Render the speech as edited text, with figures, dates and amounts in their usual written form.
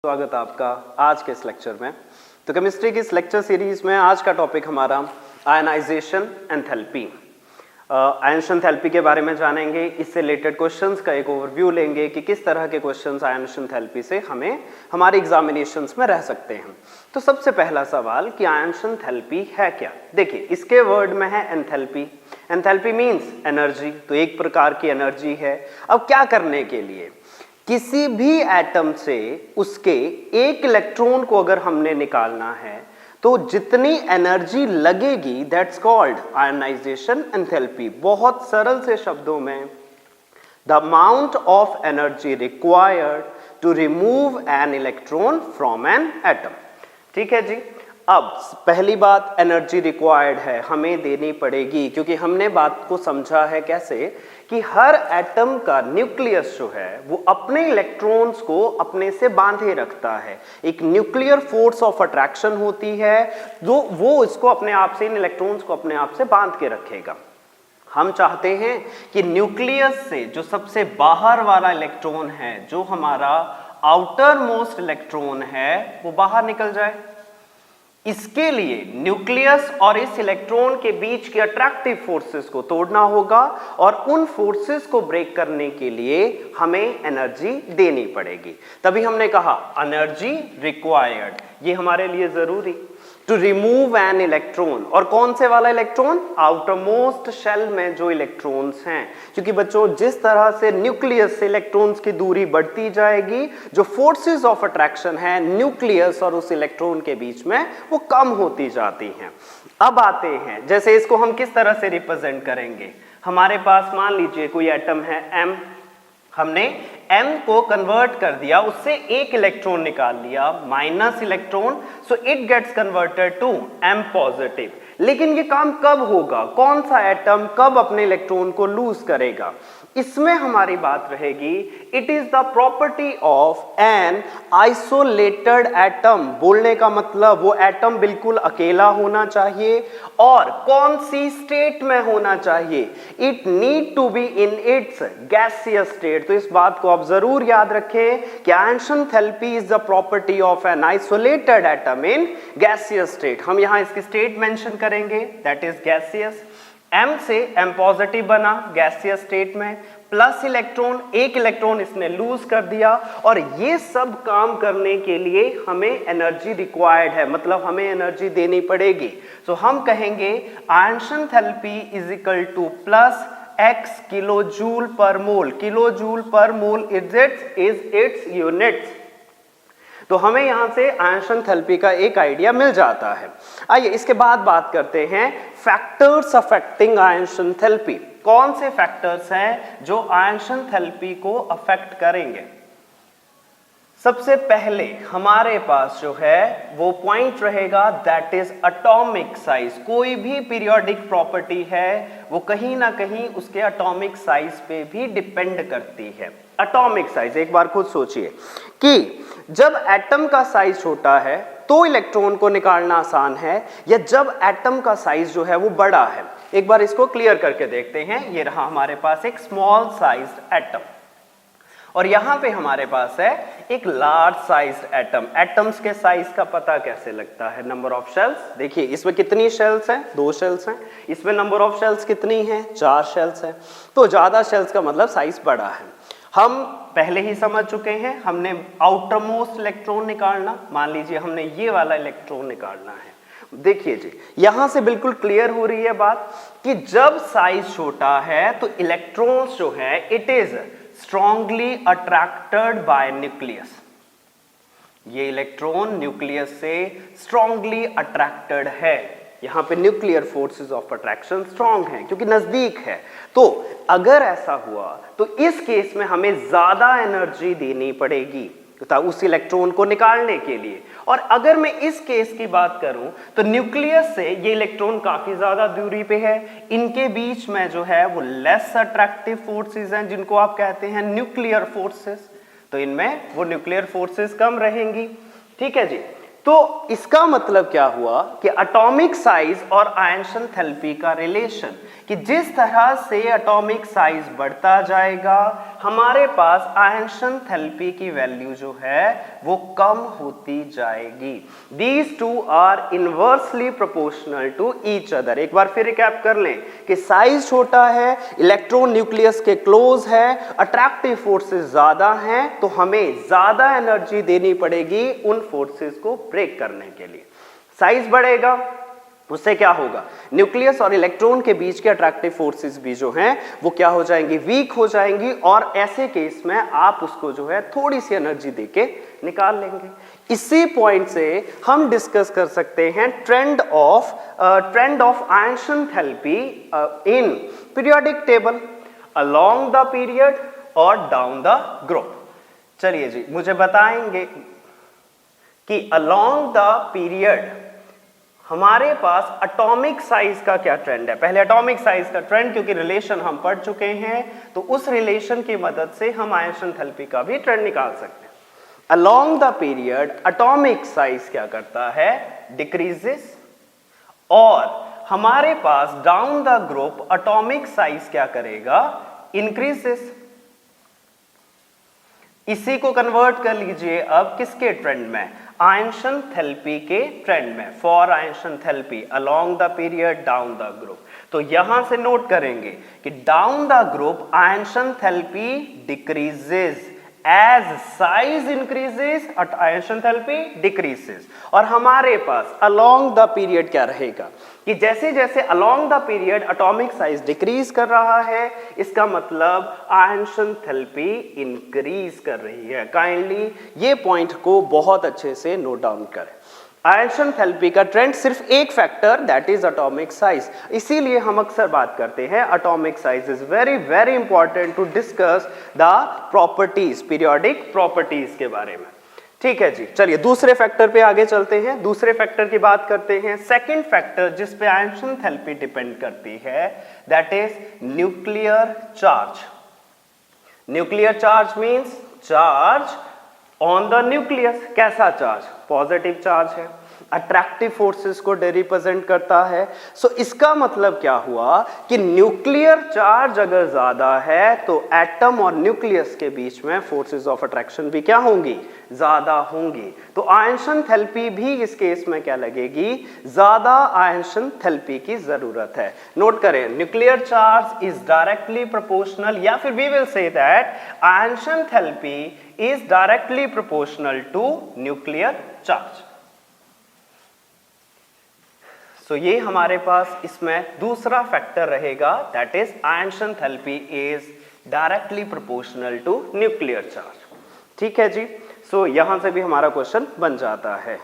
स्वागत है आपका आज के इस लेक्चर में। तो केमिस्ट्री की इस लेक्चर सीरीज में आज का टॉपिक हमारा आयनाइजेशन एंथैल्पी। आयनाइजेशन एंथैल्पी के बारे में जानेंगे, इससे रिलेटेड क्वेश्चंस का एक ओवरव्यू लेंगे कि किस तरह के क्वेश्चंस आयनाइजेशन एंथैल्पी से हमें हमारे एग्जामिनेशंस में रह सकते हैं। तो सबसे पहला सवाल कि आयनाइजेशन एंथैल्पी है क्या। देखिए, इसके वर्ड में है एंथैल्पी। एंथैल्पी मीन्स एनर्जी, तो एक प्रकार की एनर्जी है। अब क्या करने के लिए, किसी भी एटम से उसके एक इलेक्ट्रॉन को अगर हमने निकालना है तो जितनी एनर्जी लगेगी दैट्स कॉल्ड आयनाइजेशन एंथैल्पी। बहुत सरल से शब्दों में the amount of energy required to remove an electron from an atom. ठीक है जी। अब पहली बात, एनर्जी रिक्वायर्ड है, हमें देनी पड़ेगी, क्योंकि हमने बात को समझा है कैसे कि हर एटम का न्यूक्लियस जो है वो अपने इलेक्ट्रॉन्स को अपने से बांधे रखता है। एक न्यूक्लियर फोर्स ऑफ अट्रैक्शन होती है जो वो इसको अपने आप से, इन इलेक्ट्रॉन्स को अपने आप से बांध के रखेगा। हम चाहते हैं कि न्यूक्लियस से जो सबसे बाहर वाला इलेक्ट्रॉन है, जो हमारा आउटर मोस्ट इलेक्ट्रॉन है, वो बाहर निकल जाए। इसके लिए न्यूक्लियस और इस इलेक्ट्रॉन के बीच की अट्रैक्टिव फोर्सेस को तोड़ना होगा और उन फोर्सेस को ब्रेक करने के लिए हमें एनर्जी देनी पड़ेगी। तभी हमने कहा एनर्जी रिक्वायर्ड, ये हमारे लिए जरूरी टू रिमूव एन इलेक्ट्रॉन। और कौन से वाला इलेक्ट्रॉन? आउटर मोस्ट शेल में जो इलेक्ट्रॉन्स हैं। क्योंकि बच्चों, जिस तरह से न्यूक्लियस से इलेक्ट्रॉन्स की दूरी बढ़ती जाएगी, जो फोर्सेस ऑफ अट्रैक्शन है न्यूक्लियस और उस इलेक्ट्रॉन के बीच में, वो कम होती जाती हैं। अब आते हैं, जैसे इसको हम किस तरह से रिप्रेजेंट करेंगे। हमारे पास मान लीजिए कोई एटम है M, हमने M को कन्वर्ट कर दिया, उससे एक इलेक्ट्रॉन निकाल लिया, minus electron, so it gets converted to M positive. लेकिन ये काम कब होगा, कौन सा एटम कब अपने इलेक्ट्रॉन को लूज करेगा, इसमें हमारी बात रहेगी it is the property of an isolated atom. बोलने का मतलब वो एटम बिल्कुल अकेला होना चाहिए और कौन सी स्टेट में होना चाहिए, it need to be in its gaseous state. तो इस बात को आप जरूर याद रखें कि ionisation enthalpy is the property of an isolated atom in gaseous state. हम यहां इसकी स्टेट मेंशन करेंगे, दैट इज गैसियस। M से M पॉजिटिव बना गैसियस स्टेट में, प्लस इलेक्ट्रॉन, एक इलेक्ट्रॉन इसने लूज कर दिया। और ये सब काम करने के लिए हमें एनर्जी रिक्वायर्ड है, मतलब हमें एनर्जी देनी पड़ेगी। सो हम कहेंगे ionisation enthalpy is equal to plus x kilo joule पर मोल। किलो जूल पर मोल इज इट्स यूनिट्स। तो हमें यहां से आयनाइजेशन एंथैल्पी का एक आइडिया मिल जाता है। आइए इसके बाद बात करते हैं फैक्टर्स अफेक्टिंग आयनाइजेशन एंथैल्पी। कौन से फैक्टर्स हैं जो आयनाइजेशन एंथैल्पी को अफेक्ट करेंगे। सबसे पहले हमारे पास जो है वो पॉइंट रहेगा, दैट इज एटॉमिक साइज। कोई भी पीरियोडिक प्रॉपर्टी है वो कहीं ना कहीं उसके एटॉमिक साइज पे भी डिपेंड करती है। एटॉमिक साइज, एक बार खुद सोचिए कि जब एटम का साइज छोटा है तो इलेक्ट्रॉन को निकालना आसान है, या जब एटम का साइज जो है वो बड़ा है। एक बार इसको क्लियर करके देखते हैं। ये रहा हमारे पास एक स्मॉल साइज्ड एटम और यहां पे हमारे पास है एक लार्ज साइज्ड एटम। एटम्स के साइज का पता कैसे लगता है? Number of shells. देखिए इसमें कितनी शेल्स हैं? 2 शेल्स हैं। इसमें नंबर ऑफ शेल्स कितनी हैं? 4 शेल्स हैं। तो ज्यादा शेल्स का मतलब साइज बड़ा है। हम पहले ही समझ चुके हैं, हमने आउटर मोस्ट इलेक्ट्रॉन निकालना, मान लीजिए हमने ये वाला इलेक्ट्रॉन निकालना है। देखिए जी, यहां से बिल्कुल क्लियर हो रही है बात कि जब साइज छोटा है तो इलेक्ट्रॉन्स जो है it is strongly attracted by nucleus. ये इलेक्ट्रॉन न्यूक्लियस से स्ट्रांगली अट्रैक्टेड है। यहां पे nuclear forces of attraction strong हैं क्योंकि नजदीक है। तो अगर ऐसा हुआ तो इस केस में हमें ज्यादा एनर्जी देनी पड़ेगी उस इलेक्ट्रॉन को निकालने के लिए। और अगर मैं इस केस की बात करूं तो न्यूक्लियस से ये इलेक्ट्रॉन काफी ज्यादा दूरी पे है, इनके बीच में जो है वो लेस अट्रैक्टिव फोर्सेस हैं जिनको आप कहते हैं न्यूक्लियर फोर्सेस। तो इनमें वो न्यूक्लियर फोर्सेस कम रहेंगी। ठीक है जी। तो इसका मतलब क्या हुआ कि एटॉमिक साइज और आयंशन एंथैल्पी का रिलेशन, कि जिस तरह से एटॉमिक साइज बढ़ता जाएगा हमारे पास आयंशन एंथैल्पी की वैल्यू जो है वो कम होती जाएगी। These two are inversely proportional to each other. एक बार फिर रिकैप कर लें कि साइज छोटा है, इलेक्ट्रॉन न्यूक्लियस के क्लोज है, अट्रैक्टिव फोर्सेस ज्यादा हैं, तो हमें ज्यादा एनर्जी देनी पड़ेगी उन फोर्सेस को ब्रेक करने के लिए। साइज बढ़ेगा उससे क्या होगा, न्यूक्लियस और इलेक्ट्रॉन के बीच के अट्रैक्टिव फोर्सेस भी जो हैं वो क्या हो जाएंगी, वीक हो जाएंगी, और ऐसे केस में आप उसको जो है थोड़ी सी एनर्जी देके निकाल लेंगे। इसी पॉइंट से हम डिस्कस कर सकते हैं trend of ionisation enthalpy in periodic table along the period और डाउन द ग्रुप। चलिए जी, मुझे बताएंगे कि अलोंग द पीरियड हमारे पास एटॉमिक साइज का क्या ट्रेंड है। पहले एटॉमिक साइज का ट्रेंड, क्योंकि रिलेशन हम पढ़ चुके हैं, तो उस रिलेशन की मदद से हम आयंशन एंथैल्पी का भी ट्रेंड निकाल सकते हैं। Along the period atomic size क्या करता है, डिक्रीजेस, और हमारे पास down the group atomic size क्या करेगा, इंक्रीजेस। इसी को कन्वर्ट कर लीजिए अब किसके ट्रेंड में, आयंशन एंथैल्पी के ट्रेंड में। For ionisation enthalpy along the period down the group, तो यहां से नोट करेंगे कि down the group ionisation enthalpy decreases, as size increases ionisation enthalpy decreases. और हमारे पास अलोंग द पीरियड क्या रहेगा कि जैसे जैसे along the period atomic size decrease कर रहा है, इसका मतलब आयंशन एंथैल्पी इंक्रीज कर रही है। काइंडली ये पॉइंट को बहुत अच्छे से नोट डाउन करें। आयंशन एंथैल्पी का ट्रेंड सिर्फ एक factor, that is atomic size. इसीलिए हम अक्सर बात करते हैं atomic size is very very important to discuss the properties, periodic properties के बारे में। ठीक है जी, चलिए दूसरे फैक्टर पे आगे चलते हैं। दूसरे फैक्टर की बात करते हैं। सेकंड फैक्टर जिस पे आयंशन एंथैल्पी डिपेंड करती है, that is nuclear charge. Nuclear charge means charge on the nucleus. कैसा चार्ज, पॉजिटिव चार्ज है, अट्रैक्टिव फोर्सेस को रिप्रेजेंट करता है। सो इसका मतलब क्या हुआ कि न्यूक्लियर चार्ज अगर ज्यादा है तो एटम और न्यूक्लियस के बीच में फोर्सेस ऑफ अट्रैक्शन भी क्या होंगी, ज्यादा होंगी। तो आयंशन एंथैल्पी भी इस केस में क्या लगेगी, ज्यादा आयंशन एंथैल्पी की जरूरत है। नोट करें, nuclear charge is directly proportional, या फिर we will say that ionisation enthalpy is directly proportional to nuclear charge. तो ये हमारे पास इसमें दूसरा फैक्टर रहेगा, that is ionisation enthalpy is directly proportional to nuclear charge. ठीक है जी, सो यहां से भी हमारा क्वेश्चन बन जाता है।